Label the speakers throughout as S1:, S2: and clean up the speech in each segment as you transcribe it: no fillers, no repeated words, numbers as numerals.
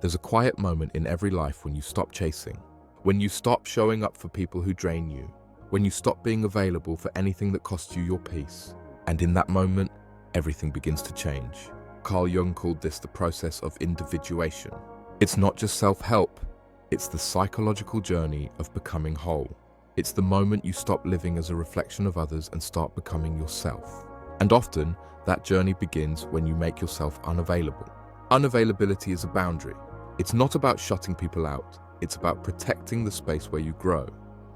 S1: There's a quiet moment in every life when you stop chasing, when you stop showing up for people who drain you, when you stop being available for anything that costs you your peace. And in that moment, everything begins to change. Carl Jung called this the process of individuation. It's not just self-help, it's the psychological journey of becoming whole. It's the moment you stop living as a reflection of others and start becoming yourself. And often, that journey begins when you make yourself unavailable. Unavailability is a boundary. It's not about shutting people out, it's about protecting the space where you grow.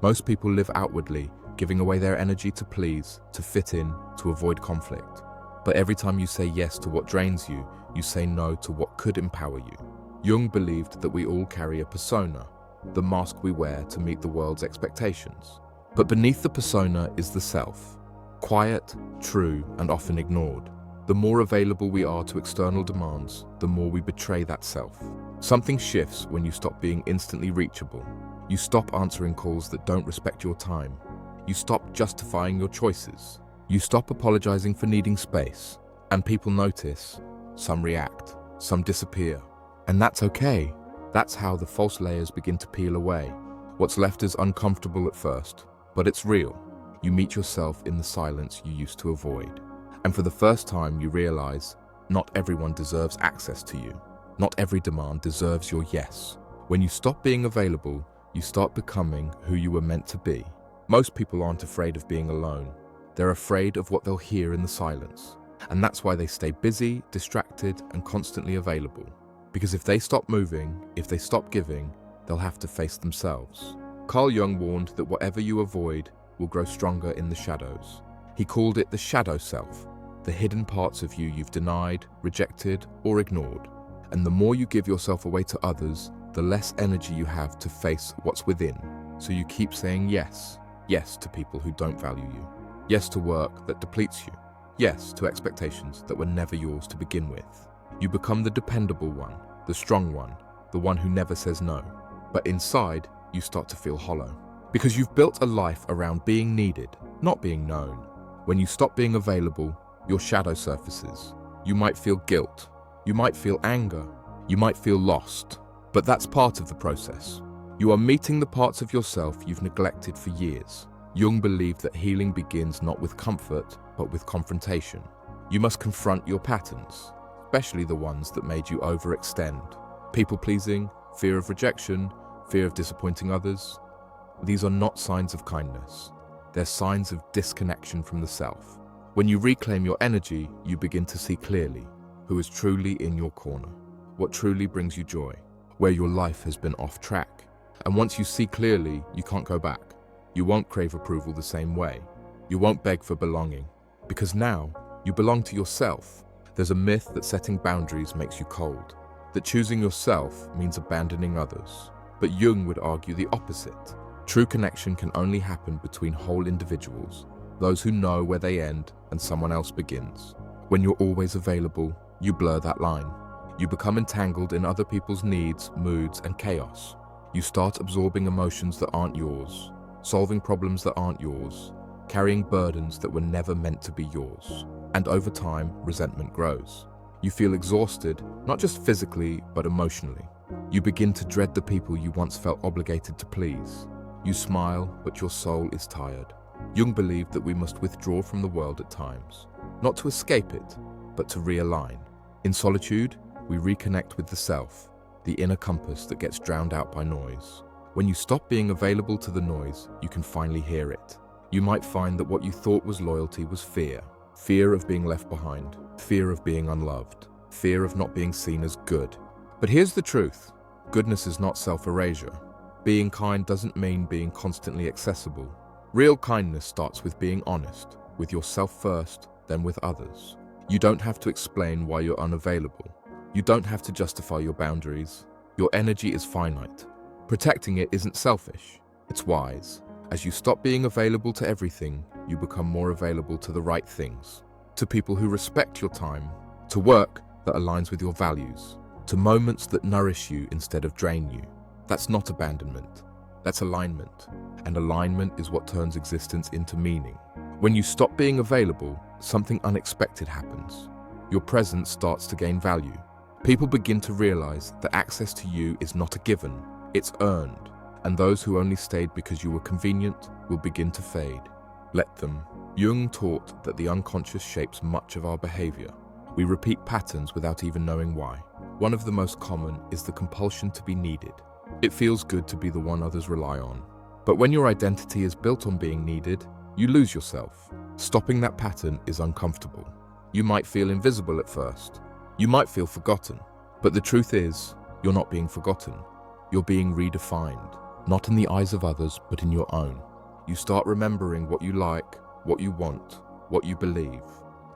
S1: Most people live outwardly, giving away their energy to please, to fit in, to avoid conflict. But every time you say yes to what drains you, you say no to what could empower you. Jung believed that we all carry a persona, the mask we wear to meet the world's expectations. But beneath the persona is the self. Quiet, true, and often ignored. The more available we are to external demands, the more we betray that self. Something shifts when you stop being instantly reachable. You stop answering calls that don't respect your time. You stop justifying your choices. You stop apologizing for needing space. And people notice. Some react. Some disappear. And that's okay. That's how the false layers begin to peel away. What's left is uncomfortable at first, but it's real. You meet yourself in the silence you used to avoid. And for the first time, you realize not everyone deserves access to you. Not every demand deserves your yes. When you stop being available, you start becoming who you were meant to be. Most people aren't afraid of being alone. They're afraid of what they'll hear in the silence. And that's why they stay busy, distracted, and constantly available. Because if they stop moving, if they stop giving, they'll have to face themselves. Carl Jung warned that whatever you avoid will grow stronger in the shadows. He called it the shadow self, the hidden parts of you you've denied, rejected, or ignored. And the more you give yourself away to others, the less energy you have to face what's within. So you keep saying yes. Yes to people who don't value you. Yes to work that depletes you. Yes to expectations that were never yours to begin with. You become the dependable one, the strong one, the one who never says no. But inside, you start to feel hollow. Because you've built a life around being needed, not being known. When you stop being available, your shadow surfaces. You might feel guilt. You might feel anger. You might feel lost. But that's part of the process. You are meeting the parts of yourself you've neglected for years. Jung believed that healing begins not with comfort, but with confrontation. You must confront your patterns, especially the ones that made you overextend. People-pleasing, fear of rejection, fear of disappointing others. These are not signs of kindness. They're signs of disconnection from the self. When you reclaim your energy, you begin to see clearly who is truly in your corner, what truly brings you joy, where your life has been off track. And once you see clearly, you can't go back. You won't crave approval the same way. You won't beg for belonging, because now you belong to yourself. There's a myth that setting boundaries makes you cold, that choosing yourself means abandoning others. But Jung would argue the opposite. True connection can only happen between whole individuals, those who know where they end and someone else begins. When you're always available, you blur that line. You become entangled in other people's needs, moods, and chaos. You start absorbing emotions that aren't yours, solving problems that aren't yours, carrying burdens that were never meant to be yours. And over time, resentment grows. You feel exhausted, not just physically, but emotionally. You begin to dread the people you once felt obligated to please. You smile, but your soul is tired. Jung believed that we must withdraw from the world at times, not to escape it, but to realign. In solitude, we reconnect with the self, the inner compass that gets drowned out by noise. When you stop being available to the noise, you can finally hear it. You might find that what you thought was loyalty was fear. Fear of being left behind, fear of being unloved, fear of not being seen as good. But here's the truth. Goodness is not self-erasure. Being kind doesn't mean being constantly accessible. Real kindness starts with being honest, with yourself first, then with others. You don't have to explain why you're unavailable. You don't have to justify your boundaries. Your energy is finite. Protecting it isn't selfish, it's wise. As you stop being available to everything, you become more available to the right things, to people who respect your time, to work that aligns with your values, to moments that nourish you instead of drain you. That's not abandonment, that's alignment. And alignment is what turns existence into meaning. When you stop being available, something unexpected happens. Your presence starts to gain value. People begin to realize that access to you is not a given, it's earned, and those who only stayed because you were convenient will begin to fade. Let them. Jung taught that the unconscious shapes much of our behavior. We repeat patterns without even knowing why. One of the most common is the compulsion to be needed. It feels good to be the one others rely on. But when your identity is built on being needed, you lose yourself. Stopping that pattern is uncomfortable. You might feel invisible at first. You might feel forgotten. But the truth is, you're not being forgotten. You're being redefined, not in the eyes of others, but in your own. You start remembering what you like, what you want, what you believe.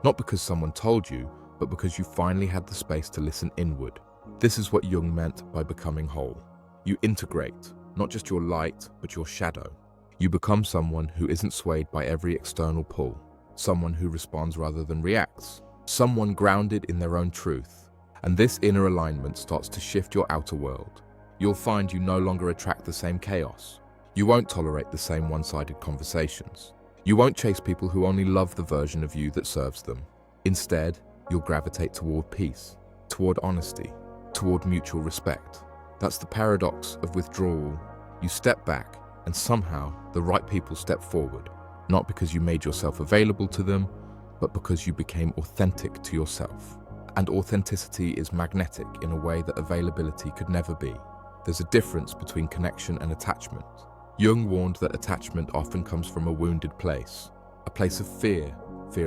S1: Not because someone told you, but because you finally had the space to listen inward. This is what Jung meant by becoming whole. You integrate, not just your light, but your shadow. You become someone who isn't swayed by every external pull, someone who responds rather than reacts, someone grounded in their own truth. And this inner alignment starts to shift your outer world. You'll find you no longer attract the same chaos. You won't tolerate the same one-sided conversations. You won't chase people who only love the version of you that serves them. Instead, you'll gravitate toward peace, toward honesty, toward mutual respect. That's the paradox of withdrawal. You step back, and somehow the right people step forward, not because you made yourself available to them, but because you became authentic to yourself. And authenticity is magnetic in a way that availability could never be. There's a difference between connection and attachment. Jung warned that attachment often comes from a wounded place, a place of fear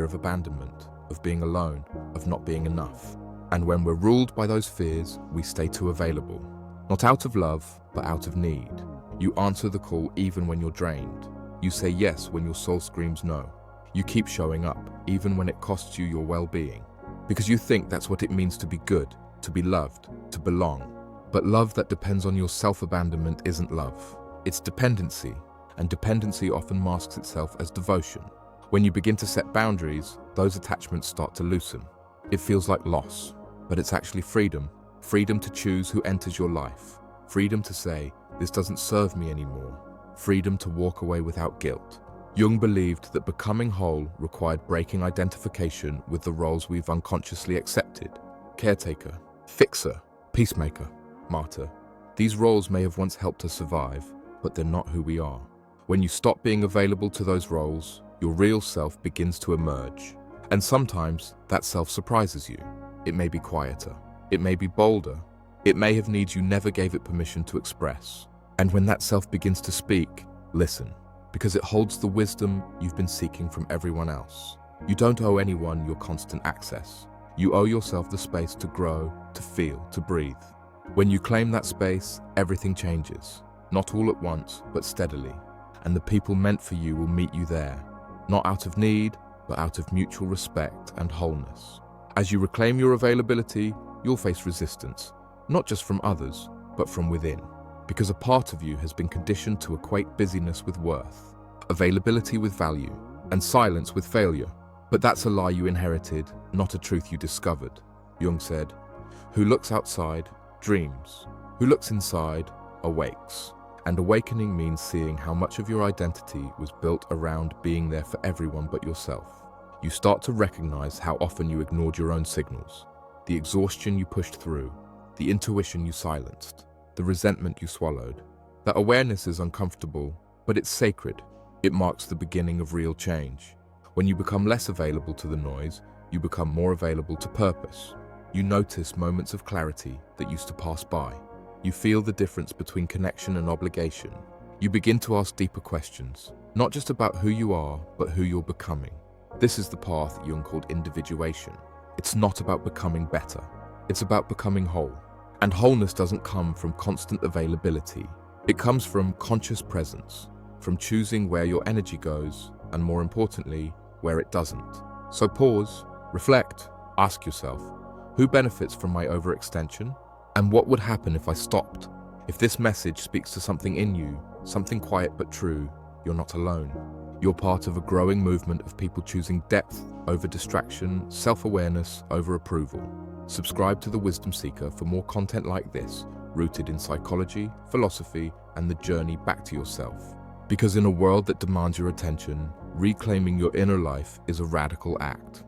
S1: of abandonment, of being alone, of not being enough. And when we're ruled by those fears, we stay too available. Not out of love, but out of need. You answer the call even when you're drained. You say yes when your soul screams no. You keep showing up, even when it costs you your well-being. Because you think that's what it means to be good, to be loved, to belong. But love that depends on your self-abandonment isn't love. It's dependency, and dependency often masks itself as devotion. When you begin to set boundaries, those attachments start to loosen. It feels like loss, but it's actually freedom. Freedom to choose who enters your life. Freedom to say, this doesn't serve me anymore. Freedom to walk away without guilt. Jung believed that becoming whole required breaking identification with the roles we've unconsciously accepted. Caretaker, fixer, peacemaker, martyr. These roles may have once helped us survive, but they're not who we are. When you stop being available to those roles, your real self begins to emerge. And sometimes that self surprises you. It may be quieter. It may be bolder. It may have needs you never gave it permission to express. And when that self begins to speak, listen, because it holds the wisdom you've been seeking from everyone else. You don't owe anyone your constant access. You owe yourself the space to grow, to feel, to breathe. When you claim that space, everything changes. Not all at once, but steadily. And the people meant for you will meet you there. Not out of need, but out of mutual respect and wholeness. As you reclaim your availability, you'll face resistance, not just from others, but from within. Because a part of you has been conditioned to equate busyness with worth, availability with value, and silence with failure. But that's a lie you inherited, not a truth you discovered. Jung said, "Who looks outside, dreams. Who looks inside, awakes." And awakening means seeing how much of your identity was built around being there for everyone but yourself. You start to recognize how often you ignored your own signals, the exhaustion you pushed through, the intuition you silenced, the resentment you swallowed. That awareness is uncomfortable, but it's sacred. It marks the beginning of real change. When you become less available to the noise, you become more available to purpose. You notice moments of clarity that used to pass by. You feel the difference between connection and obligation. You begin to ask deeper questions, not just about who you are, but who you're becoming. This is the path Jung called individuation. It's not about becoming better. It's about becoming whole. And wholeness doesn't come from constant availability. It comes from conscious presence, from choosing where your energy goes, and more importantly, where it doesn't. So pause, reflect, ask yourself, who benefits from my overextension? And what would happen if I stopped? If this message speaks to something in you, something quiet but true, you're not alone. You're part of a growing movement of people choosing depth over distraction, self-awareness over approval. Subscribe to The Wisdom Seeker for more content like this, rooted in psychology, philosophy, and the journey back to yourself. Because in a world that demands your attention, reclaiming your inner life is a radical act.